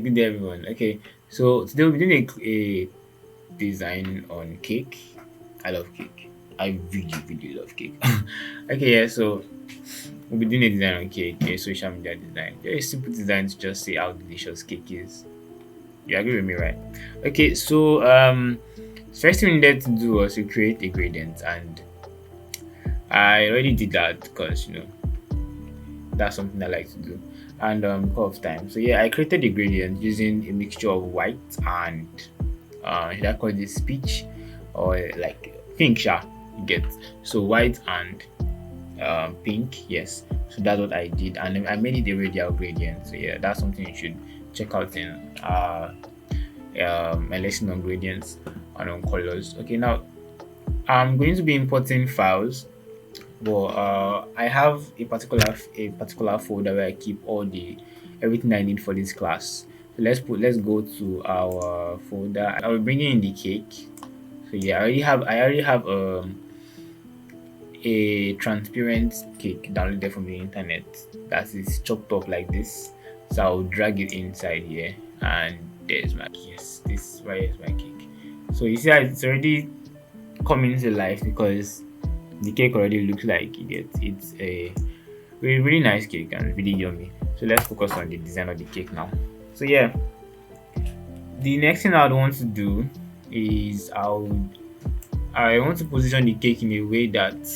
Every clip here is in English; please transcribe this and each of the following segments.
good day, everyone. Okay, so today we'll be doing a design on cake. I love cake. I really, really love cake. Okay, yeah, so we'll be doing a design on cake, a social media design. Very simple design to just say how delicious cake is. You agree with me, right? Okay, so first thing we needed to do was to create a gradient, and I already did that because that's something I like to do. And because of time. So yeah, I created a gradient using a mixture of white and should I call this speech or like pink, sha, you get. So white and pink, yes. So that's what I did, and then I made it a radial gradient. So yeah, that's something you should check out in my lesson on gradients and on colors. Okay, now I'm going to be importing files, but I have a particular folder where I keep all the everything I need for this class. So let's go to our folder. I will bring in the cake. So yeah, I already have a transparent cake downloaded from the internet that is chopped up like this. So I'll drag it inside here, and there's my yes. This right here is my cake. So you see that it's already coming to life because the cake already looks like it's a really, really nice cake and really yummy. So let's focus on the design of the cake now. So yeah, the next thing I'd want to do is I want to position the cake in a way that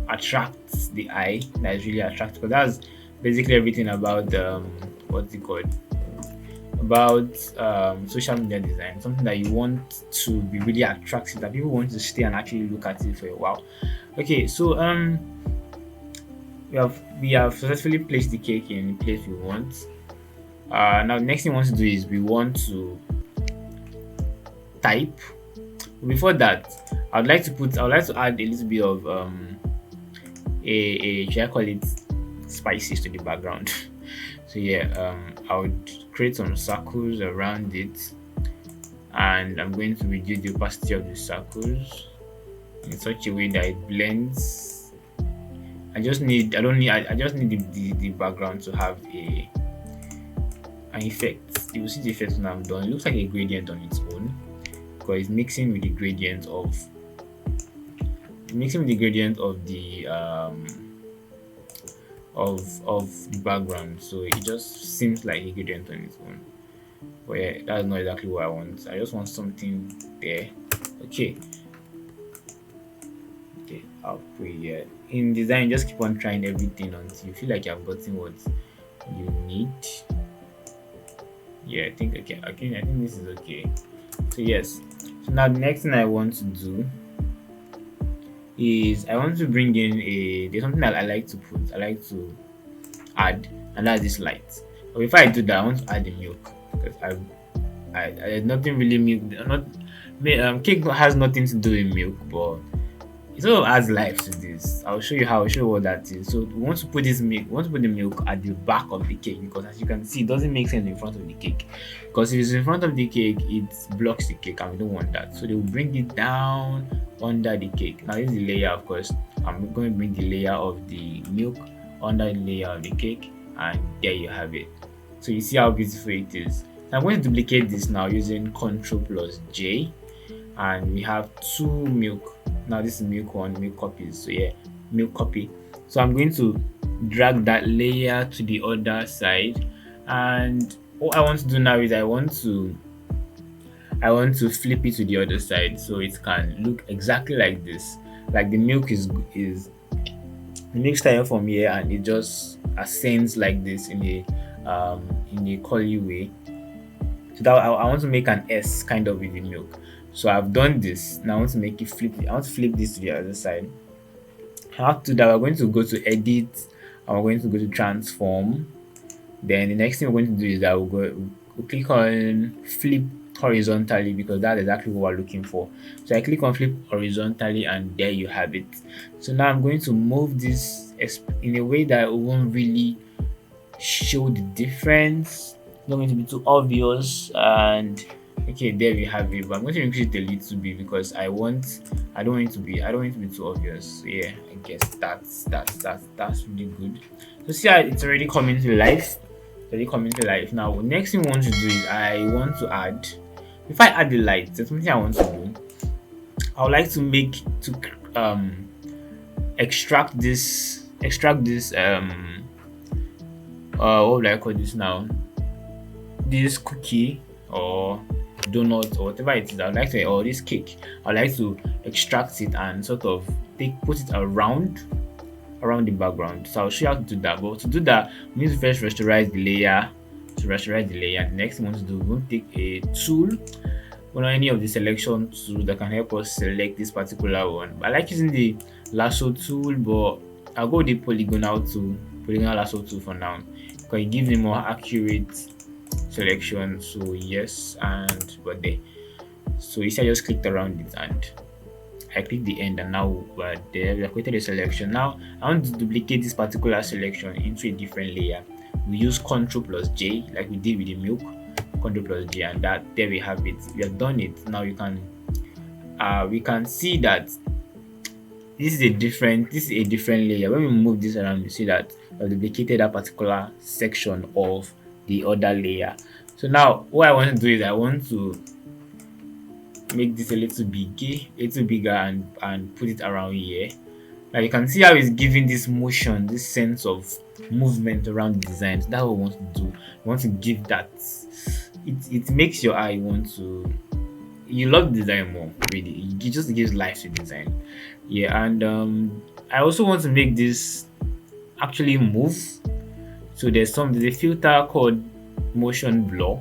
attracts the eye, that is really attractive. Because that's basically everything about what's it called, about social media design. Something that you want to be really attractive, that people want to stay and actually look at it for a while. Okay, so we have successfully placed the cake in the place we want. Now the next thing we want to do is we want to type. Before that, I would like to add a little bit of a should I call it spices to the background. So yeah, I would create some circles around it, and I'm going to reduce the opacity of the circles in such a way that it blends. I just need the background to have an effect. You will see the effect when I'm done. It looks like a gradient on its own because it's mixing with the gradient of the background, so it just seems like a gradient on its own. But yeah, that's not exactly what I want. I just want something there. Okay, okay, I'll put it here. In design, just keep on trying everything until you feel like you've gotten what you need. Yeah, I think this is okay. So yes. So now the next thing I want to do is I want to bring in there's something that I like to add, and that's this light. But before I do that, I want to add the milk because I nothing really milk. Cake has nothing to do with milk, but it sort of adds life to this. I'll show you what that is. So we want to put the milk at the back of the cake because as you can see, it doesn't make sense in front of the cake. Because if it's in front of the cake, it blocks the cake, and we don't want that. So they will bring it down under the cake. Now this is the layer, of course. I'm going to bring the layer of the milk under the layer of the cake, and there you have it. So you see how beautiful it is. Now I'm going to duplicate this now using Ctrl plus J, and we have two milk. Now this is milk one, milk copies. So yeah, milk copy. So I'm going to drag that layer to the other side, and what I want to do now is I want to flip it to the other side so it can look exactly like this. Like the milk is the milk starting from here and it just ascends like this in a curly way. So that I want to make an S kind of with the milk. So I've done this. Now I want to make it flip. I want to flip this to the other side. After that, we're going to go to edit and we're going to go to transform. Then the next thing we're going to do is that we'll click on flip horizontally because that's exactly what we're looking for. So I click on flip horizontally and there you have it. So now I'm going to move this in a way that it won't really show the difference. It's not going to be too obvious, and okay, there we have it. But I'm going to increase it a little bit because I don't want it to be too obvious. So yeah, I guess that's really good. So see how it's already coming to life. already coming to life. Now next thing I want to do is I want to add, if I add the light, there's something I want to do. I would like to make to extract this what would I call this now, this cookie or donut or whatever it is. I would like to, or this cake, I would like to extract it and sort of put it around the background. So I'll show you how to do that. But to do that, we need to first rasterize the layer. To rasterize the layer, the next thing we want to do, we want to take a tool, one or any of the selection tools that can help us select this particular one. I like using the lasso tool, but I'll go with the polygonal lasso tool for now, because it gives a more accurate selection. So yes, and but there. So you see, I just clicked around it and I click the end, and now we're there. We have created a selection. Now I want to duplicate this particular selection into a different layer. We use Ctrl plus J like we did with the milk. Ctrl plus J, and that there we have it. We have done it. Now you can we can see that this is a different layer. When we move this around, you see that we have duplicated that particular section of the other layer. So now what I want to do is I want to make this a little bigger and put it around here. Now you can see how it's giving this motion, this sense of movement around the design. So that's what we want to do. We want to give that, it makes your eye want to, you love the design more, really. It just gives life to design. Yeah, and I also want to make this actually move. So there's a filter called motion blur.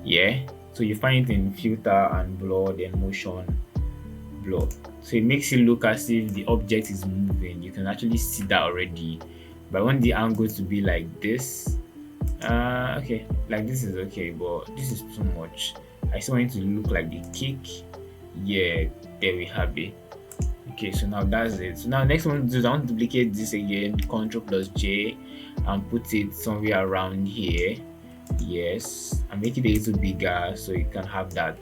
Yeah, so you find it in filter and blur, then motion blur. So it makes it look as if the object is moving. You can actually see that already. But I want the angle to be like this. Okay, like this is okay, but this is too much. I still want it to look like the cake. Yeah, there we have it. Okay, so now that's it. So now next one is I want to duplicate this again, Ctrl plus J, and put it somewhere around here. Yes, and make it a little bigger so you can have that,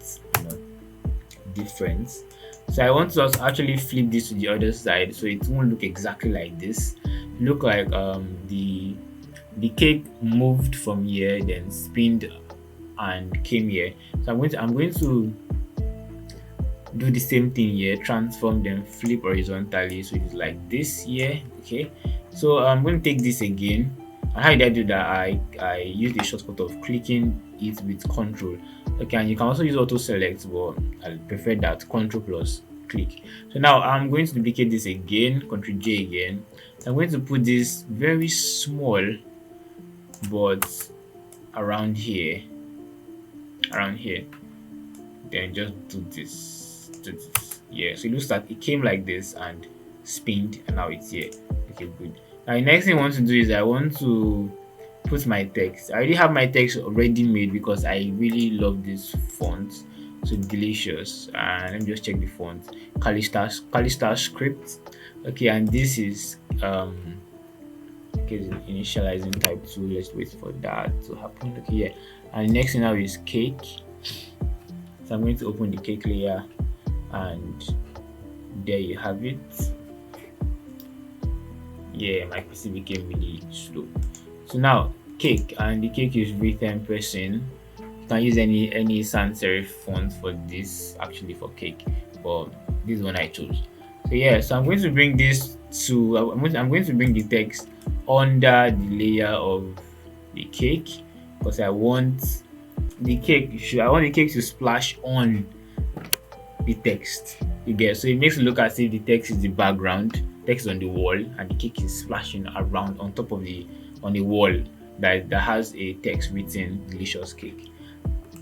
difference. So I want to also actually flip this to the other side, so it won't look exactly like this. Look like the cake moved from here, then spinned and came here. So I'm going to do the same thing here, transform, then flip horizontally, so it's like this here. Okay, so I'm going to take this again. And how did I do that? I use the shortcut of clicking it with Control. Okay, and you can also use auto select, but I prefer that, Control plus click. So now I'm going to duplicate this again, Ctrl J again. So I'm going to put this very small, but around here, then just do this. Yeah, so it looks like it came like this and spinned, and now it's here. Okay, good. Now the next thing I want to do is I want to put my text. I already have my text already made because I really love this font. So delicious. And let me just check the font. Calista script. Okay, and this is okay, initializing type 2. Let's wait for that to happen. Okay, yeah. And the next thing now is cake. So I'm going to open the cake layer, and there you have it. Yeah, my PC became really slow. So now cake, and the cake is written person. You can use any sans serif font for this, actually, for cake, but this is one I chose. So yeah, so I'm going to bring this to I'm going to bring the text under the layer of the cake, because I want the cake to splash on the text. You get, so it makes it look as if the text is the background, text on the wall, and the cake is splashing around on top of on the wall that has a text written delicious cake.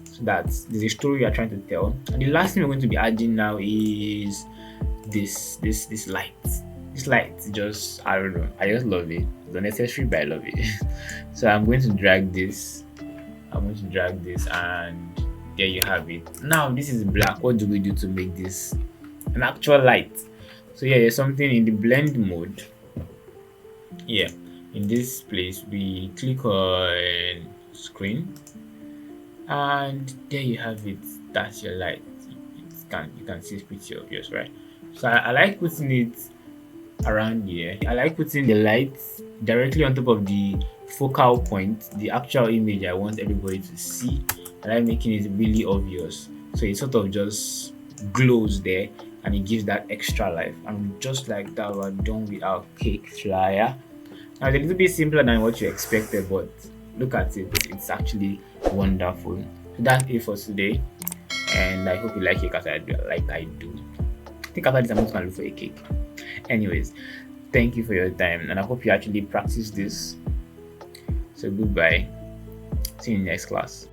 So there's a story we are trying to tell. And the last thing we're going to be adding now is this light. This light, just, I don't know, I just love it. It's unnecessary, but I love it. So I'm going to drag this, and there you have it. Now this is black. What do we do to make this an actual light? So yeah, there's something in the blend mode. Yeah, in this place we click on screen, and there you have it. That's your light. You can see it's pretty obvious, right? So I like putting it around here. I like putting the lights directly on top of the focal point, the actual image I want everybody to see. I like making it really obvious. So it sort of just glows there and it gives that extra life. And just like that, we're done with our cake flyer. Now it's a little bit simpler than what you expected, but look at it, it's actually wonderful. So that's it for today. And I hope you like it as I do, like I do. I think after this I'm just gonna look for a cake. Anyways, thank you for your time and I hope you actually practice this. So goodbye. See you in the next class.